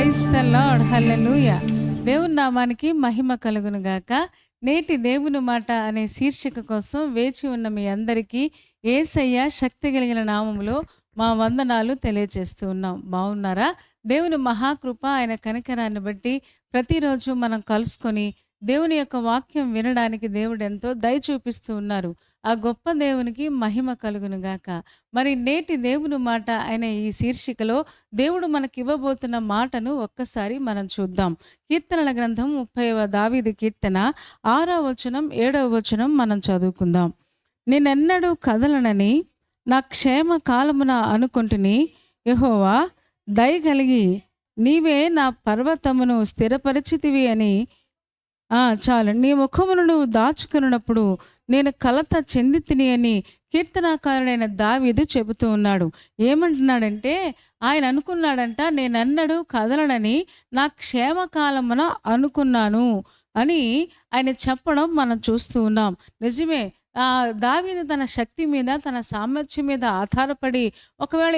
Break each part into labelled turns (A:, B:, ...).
A: Praise the lord, హల్లెలూయా. దేవుని నామానికి మహిమ కలుగును గాక. నేటి దేవుని మాట అనే శీర్షిక కోసం వేచి ఉన్న మీ అందరికీ యేసయ్య శక్తి కలిగిన నామములో మా వందనాలు తెలియజేస్తూ ఉన్నాం. బాగున్నారా? దేవుని మహాకృప, ఆయన కనికరాన్ని బట్టి ప్రతిరోజు మనం కలుసుకొని దేవుని యొక్క వాక్యం వినడానికి దేవుడు ఎంతో దయ చూపిస్తూ ఉన్నారు. ఆ గొప్ప దేవునికి మహిమ కలుగును గాక. మరి నేటి దేవుని మాట అనే ఈ శీర్షికలో దేవుడు మనకి ఇవ్వబోతున్న మాటను ఒక్కసారి మనం చూద్దాం. కీర్తనల గ్రంథం 30వ దావీదు కీర్తన 6వ వచనం 7వ వచనం మనం చదువుకుందాం. నేనెన్నడూ కదలనని నా క్షేమ కాలమున అనుకుంటుని, యెహోవా దయ కలిగి నీవే నా పర్వతమును స్థిరపరిచితివి అని చాలు. నీ ముఖమును నువ్వు దాచుకున్నప్పుడు నేను కలత చెందితిని అని కీర్తనాకారుడైన దావీదు చెబుతూ ఉన్నాడు. ఏమంటున్నాడంటే, ఆయన అనుకున్నాడంట, నేనన్నడూ కదలనని నా క్షేమకాలమున అనుకున్నాను అని ఆయన చెప్పడం మనం చూస్తూ ఉన్నాం. నిజమే, దావీదు తన శక్తి మీద, తన సామర్థ్యం మీద ఆధారపడి ఒకవేళ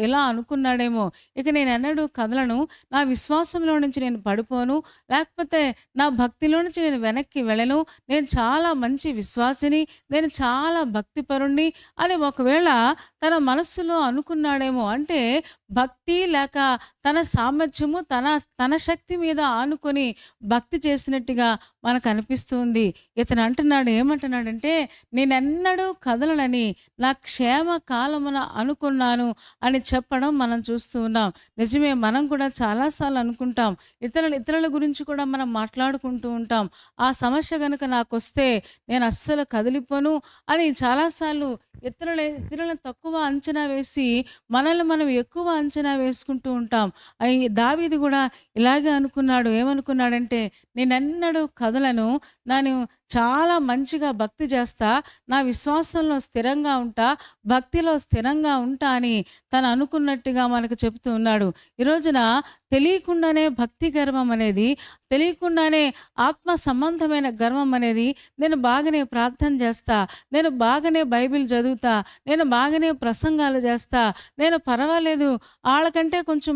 A: ఎలా అనుకున్నాడేమో, ఇక నేను ఎన్నడూ కదలను, నా విశ్వాసంలో నుంచి నేను పడిపోను, లేకపోతే నా భక్తిలో నుంచి నేను వెనక్కి వెళ్ళను, నేను చాలా మంచి విశ్వాసిని, నేను చాలా భక్తిపరుణ్ణి అని ఒకవేళ తన మనస్సులో అనుకున్నాడేమో. అంటే భక్తి లేక తన సామర్థ్యము తన శక్తి మీద ఆనుకొని భక్తి చేసినట్టుగా మనకు అనిపిస్తుంది. ఇతను అంటున్నాడు, ఏమంటున్నాడంటే, నేనెన్నడూ కదలనని నా క్షేమ కాలమున అనుకున్నాను అని చెప్పడం మనం చూస్తూ ఉన్నాం. నిజమే, మనం కూడా చాలాసార్లు అనుకుంటాం, ఇతరుల గురించి కూడా మనం మాట్లాడుకుంటూ ఉంటాం. ఆ సమస్య కనుక నాకు వస్తే నేను అస్సలు కదిలిపోను అని చాలాసార్లు ఇతరులను తక్కువ అంచనా వేసి మనల్ని మనం ఎక్కువ అంచనా వేసుకుంటూ ఉంటాం. దావీదు కూడా ఇలాగే అనుకున్నాడు. ఏమనుకున్నాడంటే, నేనెన్నడూ కదలను, నేను చాలా మంచిగా భక్తి చేస్తా, నా విశ్వాసంలో స్థిరంగా ఉంటా, భక్తిలో స్థిరంగా ఉంటా అని తను అనుకున్నట్టుగా మనకు చెబుతూ ఉన్నాడు. ఈ రోజున తెలియకుండానే భక్తి గర్వం అనేది, తెలియకుండానే ఆత్మ సంబంధమైన గర్వం అనేది, నేను బాగానే ప్రార్థన చేస్తా, నేను బాగానే బైబిల్ చదువుతా, నేను బాగానే ప్రసంగాలు చేస్తా, నేను పర్వాలేదు, వాళ్ళకంటే కొంచెం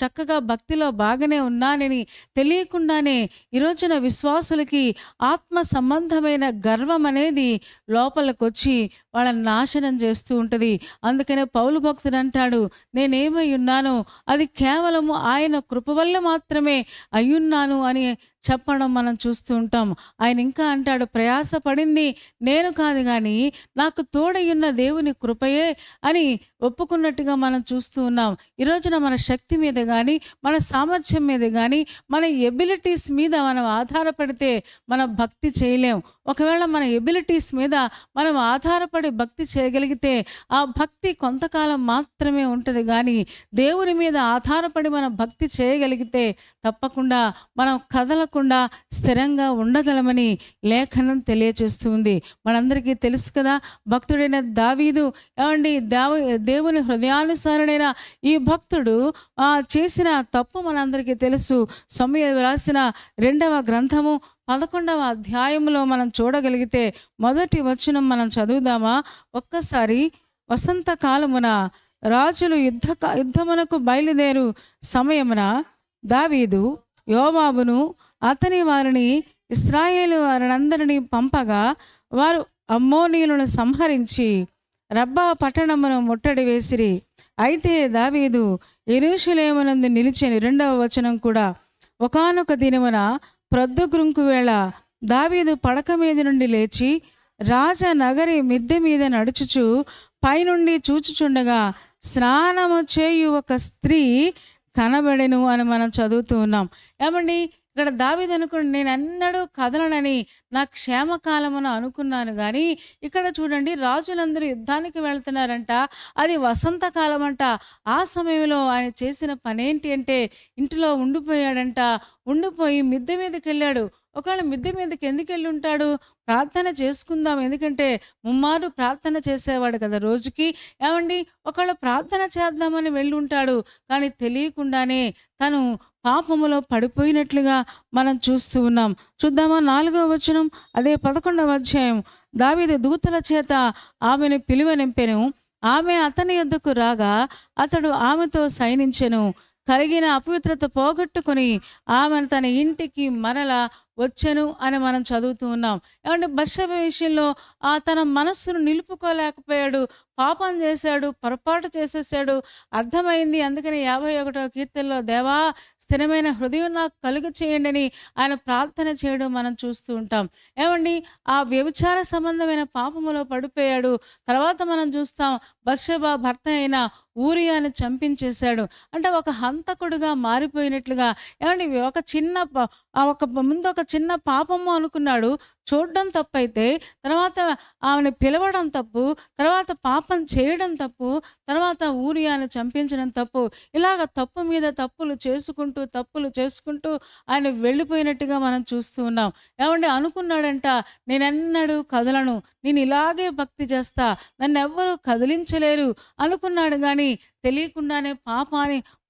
A: చక్కగా భక్తిలో బాగానే ఉన్నానని తెలియకుండానే ఈ రోజున విశ్వాసులకి ఆత్మ సంబంధమైన గర్వం అనేది లోపలికి వచ్చి వాళ్ళని నాశనం చేస్తూ ఉంటుంది. అందుకనే పౌలు భక్తుడు అంటాడు, నేనేమై ఉన్నానో అది కేవలము ఆయన కృప వల్ల మాత్రమే అయ్యున్నాను అని చెప్పడం మనం చూస్తూ ఉంటాం. ఆయన ఇంకా అంటాడు, ప్రయాసపడింది నేను కాదు కానీ నాకు తోడయ్యున్న దేవుని కృపయే అని ఒప్పుకున్నట్టుగా మనం చూస్తూ ఉన్నాం. ఈ రోజున మన శక్తి మీద కానీ, మన సామర్థ్యం మీద కానీ, మన ఎబిలిటీస్ మీద మనం ఆధారపడితే మనం భక్తి చేయలేం. ఒకవేళ మన ఎబిలిటీస్ మీద మనం ఆధారపడి భక్తి చేయగలిగితే ఆ భక్తి కొంతకాలం మాత్రమే ఉంటుంది. కానీ దేవుని మీద ఆధారపడి మనం భక్తి చేయగలిగితే తప్పకుండా మనం కదలకుండా స్థిరంగా ఉండగలమని లేఖనం తెలియజేస్తుంది. మనందరికీ తెలుసు కదా, భక్తుడైన దావీదు, దేవుని హృదయానుసారుడైన ఈ భక్తుడు చేసిన తప్పు మనందరికీ తెలుసు. సమూయేలు రాసిన 2వ గ్రంథము 11వ అధ్యాయంలో మనం చూడగలిగితే మొదటి వచనం మనం చదువుదామా ఒక్కసారి. వసంతకాలమున రాజులు యుద్ధమునకు బయలుదేరు సమయమున దావీదు యోవాబును అతని వారిని ఇశ్రాయేలు వారినందరినీ పంపగా వారు అమ్మోనీయులను సంహరించి రబ్బా పట్టణమును ముట్టడి వేసిరి. అయితే దావీదు యెరూషలేమునందు నిలిచెను. 2వ వచనం కూడా, ఒకానొక దినమున ప్రొద్దుగ్రుంకు వేళ దావీదు పడక మీద నుండి లేచి రాజనగరి మిద్దె మీద నడుచుచు పైనుండి చూచుచుండగా స్నానము చేయు ఒక స్త్రీ కనబడెను అని మనం చదువుతూ ఉన్నాం. ఏమండి, ఇక్కడ దావీదు అనుకుని నేను ఎన్నడూ కదలనని నా క్షేమకాలమున అనుకున్నాను. కానీ ఇక్కడ చూడండి, రాజులందరూ యుద్ధానికి వెళ్తున్నారంట, అది వసంతకాలం అంట. ఆ సమయంలో ఆయన చేసిన పనేంటి అంటే, ఇంటిలో ఉండిపోయాడంట. ఉండిపోయి మిద్దె మీదకి వెళ్ళాడు. ఒకవేళ మిద్దె మీదకి ఎందుకు వెళ్ళి ఉంటాడు? ప్రార్థన చేసుకుందాం, ఎందుకంటే ముమ్మారు ప్రార్థన చేసేవాడు కదా రోజుకి. ఏమండి, ఒకవేళ ప్రార్థన చేద్దామని వెళ్ళి ఉంటాడు. కానీ తెలియకుండానే తను పాపములో పడిపోయినట్లుగా మనం చూస్తూ ఉన్నాం. చూద్దామా 4వ వచనం, అదే 11వ అధ్యాయం. దావీదు దూతల చేత ఆమెను పిలువనింపెను. ఆమె అతని యొద్దకు రాగా అతడు ఆమెతో శయనించెను. కలిగిన అపవిత్రత పోగొట్టుకొని ఆమెను తన ఇంటికి మరల వచ్చెను అని మనం చదువుతూ ఉన్నాం. ఏమంటే బత్షెబ విషయంలో తన మనస్సును నిలుపుకోలేకపోయాడు, పాపం చేశాడు, పొరపాటు చేసేసాడు, అర్థమైంది. అందుకని 51వ కీర్తనలో దేవా స్థిరమైన హృదయం నాకు కలుగ చేయండి అని ఆయన ప్రార్థన చేయడం మనం చూస్తూ ఉంటాం. ఏమండి ఆ వ్యభిచార సంబంధమైన పాపములో పడిపోయాడు. తర్వాత మనం చూస్తాం బత్షెబ భర్త అయిన ఊరియాను చంపించేశాడు. అంటే ఒక హంతకుడుగా మారిపోయినట్లుగా. ఏమండి ఒక చిన్న ముందు ఒక చిన్న పాపము అనుకున్నాడు, చూడడం తప్పైతే తర్వాత ఆమెను పిలవడం తప్పు, తర్వాత పాపం చేయడం తప్పు, తర్వాత ఊరియాను చంపించడం తప్పు. ఇలాగ తప్పు మీద తప్పులు చేసుకుంటూ ఆయన వెళ్ళిపోయినట్టుగా మనం చూస్తూ ఉన్నాం. ఏమంటే అనుకున్నాడంట, నేనెన్నడూ కదలను, నేను ఇలాగే భక్తి చేస్తా, నన్ను ఎవ్వరూ కదిలించలేరు అనుకున్నాడు. కానీ తెలియకుండానే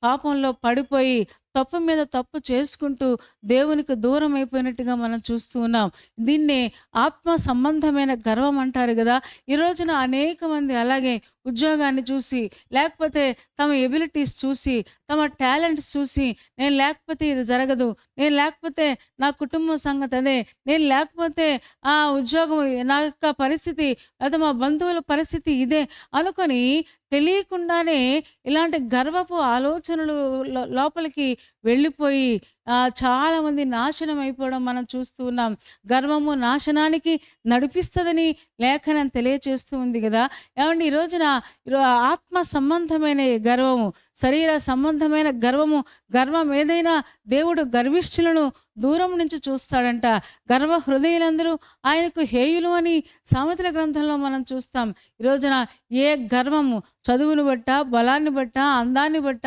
A: పాపంలో పడిపోయి తప్పు మీద తప్పు చేసుకుంటూ దేవునికి దూరం అయిపోయినట్టుగా మనం చూస్తూ ఉన్నాం. దీన్నే ఆత్మ సంబంధమైన గర్వం అంటారు కదా. ఈ రోజున అనేక మంది అలాగే ఉద్యోగాన్ని చూసి, లేకపోతే తమ ఎబిలిటీస్ చూసి, తమ టాలెంట్స్ చూసి, నేను లేకపోతే ఇది జరగదు, నేను లేకపోతే నా కుటుంబం సంగతి అదే, నేను లేకపోతే ఆ ఉద్యోగం, నా యొక్క పరిస్థితి, లేదా మా బంధువుల పరిస్థితి ఇదే అనుకొని తెలియకుండానే ఇలాంటి గర్వపు ఆలోచనలు లోపలికి వెళ్ళిపోయి చాలామంది నాశనం అయిపోవడం మనం చూస్తూ ఉన్నాం. గర్వము నాశనానికి నడిపిస్తుందని లేఖనం తెలియచేస్తూ ఉంది కదా. ఏమంటే ఈ రోజున ఆత్మ సంబంధమైన గర్వము, శరీర సంబంధమైన గర్వం ఏదైనా దేవుడు గర్విష్ఠులను దూరం నుంచి చూస్తాడంట. గర్వ హృదయులందరూ ఆయనకు హేయులు అని సామెతల గ్రంథంలో మనం చూస్తాం. ఈ రోజున ఏ గర్వము చదువును బట్ట, బలాన్ని బట్ట, అందాన్ని బట్ట,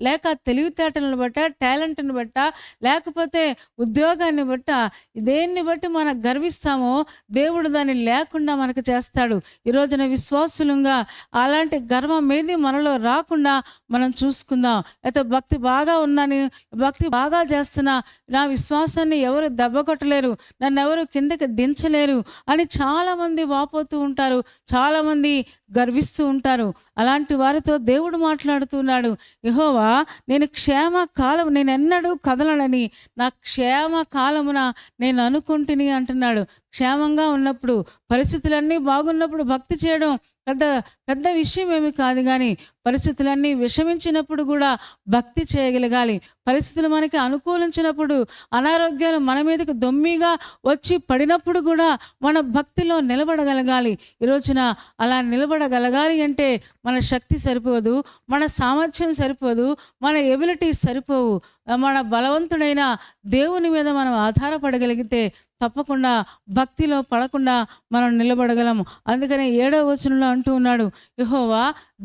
A: లేక తెలివితేటలను బట్ట, టాలెంట్ని బట్ట, లేకపోతే ఉద్యోగాన్ని బట్ట, దేన్ని బట్టి మనం గర్విస్తామో దేవుడు దాన్ని లేకుండా మనకు చేస్తాడు. ఈ రోజున విశ్వాసులుగా అలాంటి గర్వం ఏది మనలో రాకుండా మనం చూసుకుందాం. లేకపోతే భక్తి బాగా చేస్తున్నా, నా విశ్వాసాన్ని ఎవరు దెబ్బకొట్టలేరు, నన్ను ఎవరు కిందకి దించలేరు అని చాలామంది వాపోతూ ఉంటారు, చాలామంది గర్విస్తూ ఉంటారు. అలాంటి వారితో దేవుడు మాట్లాడుతున్నాడు. యెహోవా నేను ఎన్నడూ కదలనని నా క్షేమ కాలమున నేను అనుకుంటుని అంటున్నాడు. క్షేమంగా ఉన్నప్పుడు, పరిస్థితులన్నీ బాగున్నప్పుడు భక్తి చేయడం పెద్ద విషయం ఏమి కాదు. కానీ పరిస్థితులన్నీ విషమించినప్పుడు కూడా భక్తి చేయగలగాలి. పరిస్థితులు మనకి అనుకూలించినప్పుడు, అనారోగ్యాలు మన మీదకి దొమ్మిగా వచ్చి పడినప్పుడు కూడా మన భక్తిలో నిలబడగలగాలి. ఈ రోజున అలా నిలబడగలగాలి అంటే మన శక్తి సరిపోదు, మన సామర్థ్యం సరిపోదు, మన ఎబిలిటీస్ సరిపోవు. మన బలవంతుడైన దేవుని మీద మనం ఆధారపడగలిగితే తప్పకుండా భక్తిలో పడకుండా మనం నిలబడగలము. అందుకనే 7వ వచనంలో అంటూ ఉన్నాడు, యెహోవా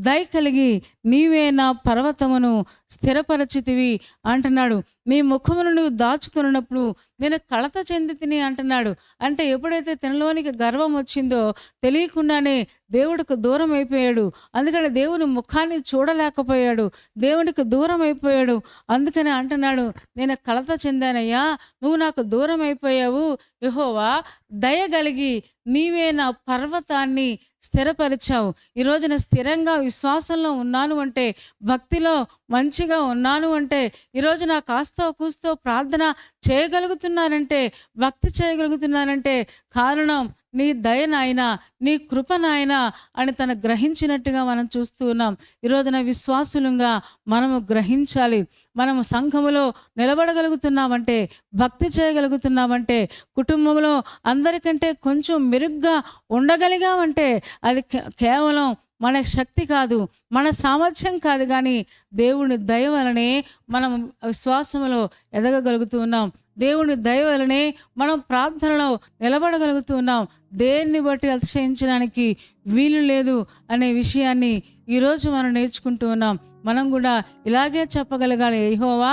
A: దయ కలిగి నీవే నా పర్వతమును స్థిరపరచితివి అంటున్నాడు. నీ ముఖమును నువ్వు దాచుకున్నప్పుడు నేను కలత చెంది తిని అంటున్నాడు. అంటే ఎప్పుడైతే తనలోనికి గర్వం వచ్చిందో తెలియకుండానే దేవుడికి దూరం అయిపోయాడు. అందుకని దేవుని ముఖాన్ని చూడలేకపోయాడు, దేవుడికి దూరం అయిపోయాడు. అందుకని అంటున్నాడు, నేను కలత చెందానయ్యా, నువ్వు నాకు దూరం అయిపోయావు. యెహోవా దయ కలిగి నీవే నా పర్వతాన్ని స్థిరపరిచావు. ఈ రోజున స్థిరంగా విశ్వాసంలో ఉన్నాను అంటే, భక్తిలో మంచిగా ఉన్నాను అంటే, ఈరోజు నా కాస్తో కూస్తో ప్రార్థన చేయగలుగుతున్నానంటే, భక్తి చేయగలుగుతున్నానంటే కారణం నీ దయ నాయన, నీ కృప నాయన అని తను గ్రహించినట్టుగా మనం చూస్తూ ఉన్నాం. ఈరోజున విశ్వాసులుగా మనము గ్రహించాలి. మనము సంఘములో నిలబడగలుగుతున్నామంటే, భక్తి చేయగలుగుతున్నామంటే, కుటుంబంలో అందరికంటే కొంచెం మెరుగ్గా ఉండగలిగామంటే అది కేవలం మన శక్తి కాదు, మన సామర్థ్యం కాదు, కానీ దేవుని దయ వలనే మనం విశ్వాసంలో ఎదగగలుగుతూ ఉన్నాం. దేవుని దయ వలనే మనం ప్రార్థనలో నిలబడగలుగుతూ ఉన్నాం. దేన్ని బట్టి అతిశయించడానికి వీలు లేదు అనే విషయాన్ని ఈరోజు మనం నేర్చుకుంటూ ఉన్నాం. మనం కూడా ఇలాగే చెప్పగలగాలి, యెహోవా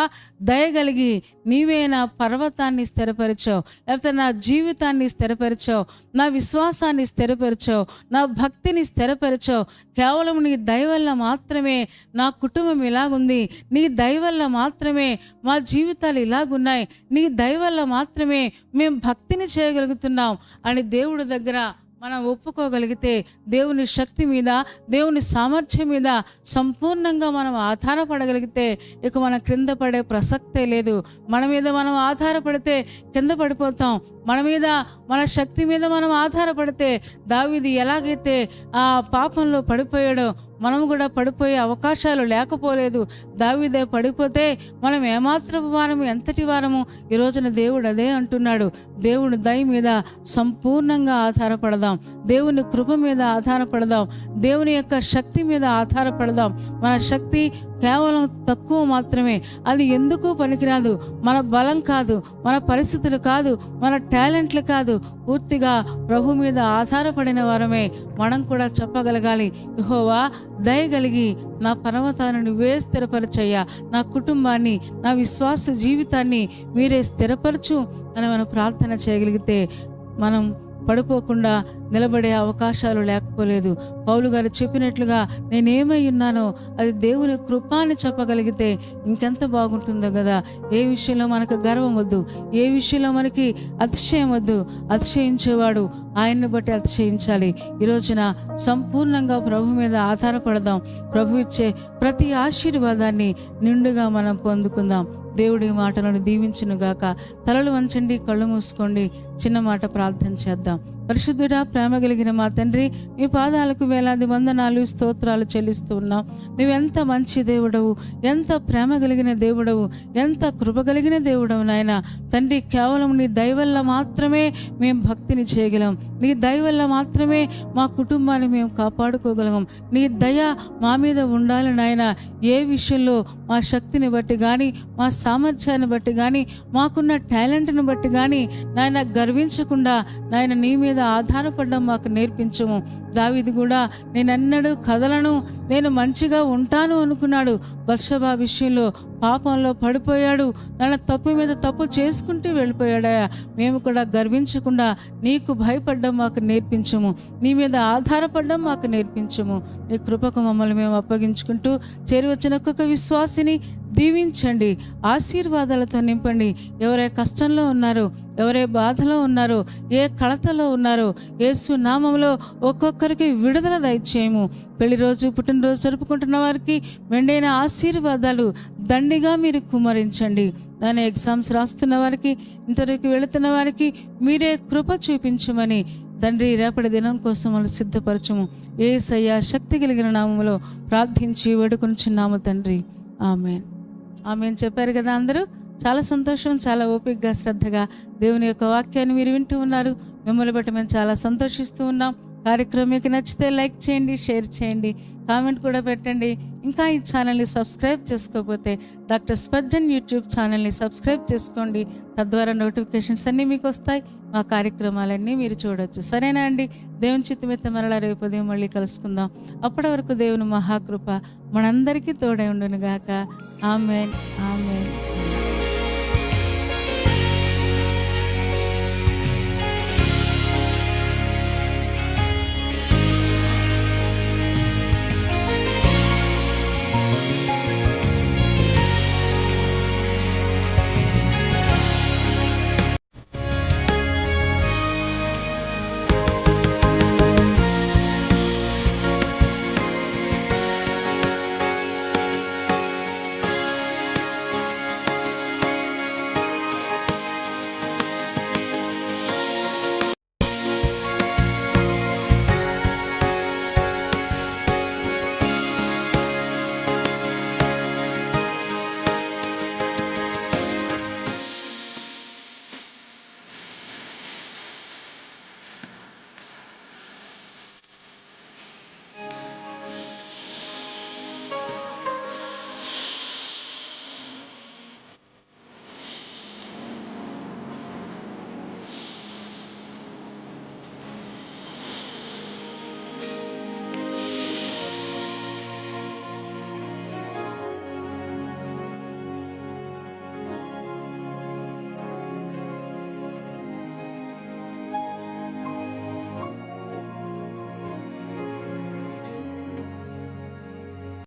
A: దయగలిగి నీవే నా పర్వతాన్ని స్థిరపరిచావు, లేకపోతే నా జీవితాన్ని స్థిరపరిచావు, నా విశ్వాసాన్ని స్థిరపరిచావు, నా భక్తిని స్థిరపరిచావు. కేవలం నీ దయ వల్ల మాత్రమే నా కుటుంబం ఇలాగుంది, నీ దయ వల్ల మాత్రమే మా జీవితాలు ఇలాగున్నాయి, నీ దయ వల్ల మాత్రమే మేము భక్తిని చేయగలుగుతున్నాం అని దేవుడి దగ్గర మనం ఒప్పుకోగలిగితే దేవుని శక్తి మీద, దేవుని సామర్థ్యం మీద సంపూర్ణంగా మనం ఆధారపడగలిగితే ఇక మనం క్రింద పడే ప్రసక్తే లేదు. మన మీద మనం ఆధారపడితే కింద పడిపోతాం. మన మీద, మన శక్తి మీద మనం ఆధారపడితే దావీదు ఎలాగైతే ఆ పాపంలో పడిపోయాడో మనం కూడా పడిపోయే అవకాశాలు లేకపోలేదు. దావీదే పడిపోతే మనం ఏమాత్రపు వారము, ఎంతటి వారము? ఈ రోజున దేవుడు అదే అంటున్నాడు. దేవుని దయ మీద సంపూర్ణంగా ఆధారపడదాం, దేవుని కృప మీద ఆధారపడదాం, దేవుని యొక్క శక్తి మీద ఆధారపడదాం. మన శక్తి కేవలం తక్కువ మాత్రమే, అది ఎందుకు పనికిరాదు. మన బలం కాదు, మన పరిస్థితులు కాదు, మన టాలెంట్లు కాదు, పూర్తిగా ప్రభు మీద ఆధారపడిన వారమే మనం కూడా చెప్పగలగాలి, యెహోవా దయగలిగి నా పర్వతాన్ని నువ్వే స్థిరపరచయ్యా, నా కుటుంబాన్ని, నా విశ్వాస జీవితాన్ని మీరే స్థిరపరచు అని మనం ప్రార్థన చేయగలిగితే మనం పడిపోకుండా నిలబడే అవకాశాలు లేకపోలేదు. పౌలు గారు చెప్పినట్లుగా నేనేమై ఉన్నానో అది దేవుని కృప అని చెప్పగలిగితే ఇంకెంత బాగుంటుందో కదా. ఏ విషయంలో మనకు గర్వం వద్దు, ఏ విషయంలో మనకి అతిశయం వద్దు. అతిశయించేవాడు ఆయన్ని బట్టి అతిశయించాలి. ఈ రోజున సంపూర్ణంగా ప్రభు మీద ఆధారపడదాం. ప్రభు ఇచ్చే ప్రతి ఆశీర్వాదాన్ని నిండుగా మనం పొందుకుందాం. దేవుడి మాటలను దీవించునుగాక. తలలు వంచండి, కళ్ళు మూసుకోండి. చిన్న మాట ప్రార్థన చేద్దాం. పరిశుద్ధుడా, ప్రేమ కలిగిన మా తండ్రి, నీ పాదాలకు వేలాది వందనాలు, స్తోత్రాలు చెల్లిస్తూ ఉన్నాం. నువ్వెంత మంచి దేవుడవు, ఎంత ప్రేమ కలిగిన దేవుడవు, ఎంత కృప కలిగిన దేవుడవు నాయన తండ్రి. కేవలం నీ దయ వల్ల మాత్రమే మేము భక్తిని చేయగలం. నీ దయ వల్ల మాత్రమే మా కుటుంబాన్ని మేము కాపాడుకోగలం. నీ దయ మా మీద ఉండాలి నాయన. ఏ విషయంలో మా శక్తిని బట్టి కానీ, మా సామర్థ్యాన్ని బట్టి కానీ, మాకున్న టాలెంట్ని బట్టి కానీ నాయన గర్వించకుండా నాయన నీ మీద ఆధారపడడం మాకు నేర్పించము. దావీదు కూడా నేనెన్నడూ కదలను, నేను మంచిగా ఉంటాను అనుకున్నాడు. బత్షెబ విషయంలో పాపంలో పడిపోయాడు. తన తప్పు మీద తప్పు చేసుకుంటూ వెళ్ళిపోయాడా. మేము కూడా గర్వించకుండా నీకు భయపడడం మాకు నేర్పించము, నీ మీద ఆధారపడడం మాకు నేర్పించము. నీ కృపకు మమ్మల్ని మేము అప్పగించుకుంటూ చేరి వచ్చిన ఒక్కొక్క విశ్వాసిని దీవించండి, ఆశీర్వాదాలతో నింపండి. ఎవరే కష్టంలో ఉన్నారో, ఎవరే బాధలో ఉన్నారో, ఏ కలతలో ఉన్నారో యేసు నామములో ఒక్కొక్కరికి విడుదల దయచేయము. పెళ్లి రోజు, పుట్టినరోజు జరుపుకుంటున్న వారికి మెండైన ఆశీర్వాదాలు దండిగా మీరు కుమ్మరించండి. దాని ఎగ్జామ్స్ రాస్తున్న వారికి, ఇంటర్వ్యూకి వెళుతున్న వారికి మీరే కృప చూపించమని తండ్రి రేపటి దినం కోసం వాళ్ళు సిద్ధపరచము. యేసయ్య శక్తి కలిగిన నామములో ప్రార్థించి వేడుకొనుచున్నాము తండ్రి. ఆమేన్. ఆమేన్ చెప్పారు కదా అందరూ. చాలా సంతోషం. చాలా ఓపికగా, శ్రద్ధగా దేవుని యొక్క వాక్యాన్ని మీరు వింటూ ఉన్నారు. మిమ్మల్ని బట్టి మేము చాలా సంతోషిస్తూ ఉన్నాం. కార్యక్రమం మీకు నచ్చితే లైక్ చేయండి, షేర్ చేయండి, కామెంట్ కూడా పెట్టండి. ఇంకా ఈ ఛానల్ని సబ్స్క్రైబ్ చేసుకోకపోతే డాక్టర్ స్పర్జన్ యూట్యూబ్ ఛానల్ని సబ్స్క్రైబ్ చేసుకోండి. తద్వారా నోటిఫికేషన్స్ అన్నీ మీకు వస్తాయి. మా కార్యక్రమాలన్నీ మీరు చూడొచ్చు. సరేనా అండి? దేవుని చిత్తమైతే మరలా రేపు ఉదయం మళ్ళీ కలుసుకుందాం. అప్పటి వరకు దేవుని మహాకృప మనందరికీ తోడై ఉండును గాక. ఆమేన్, ఆమేన్.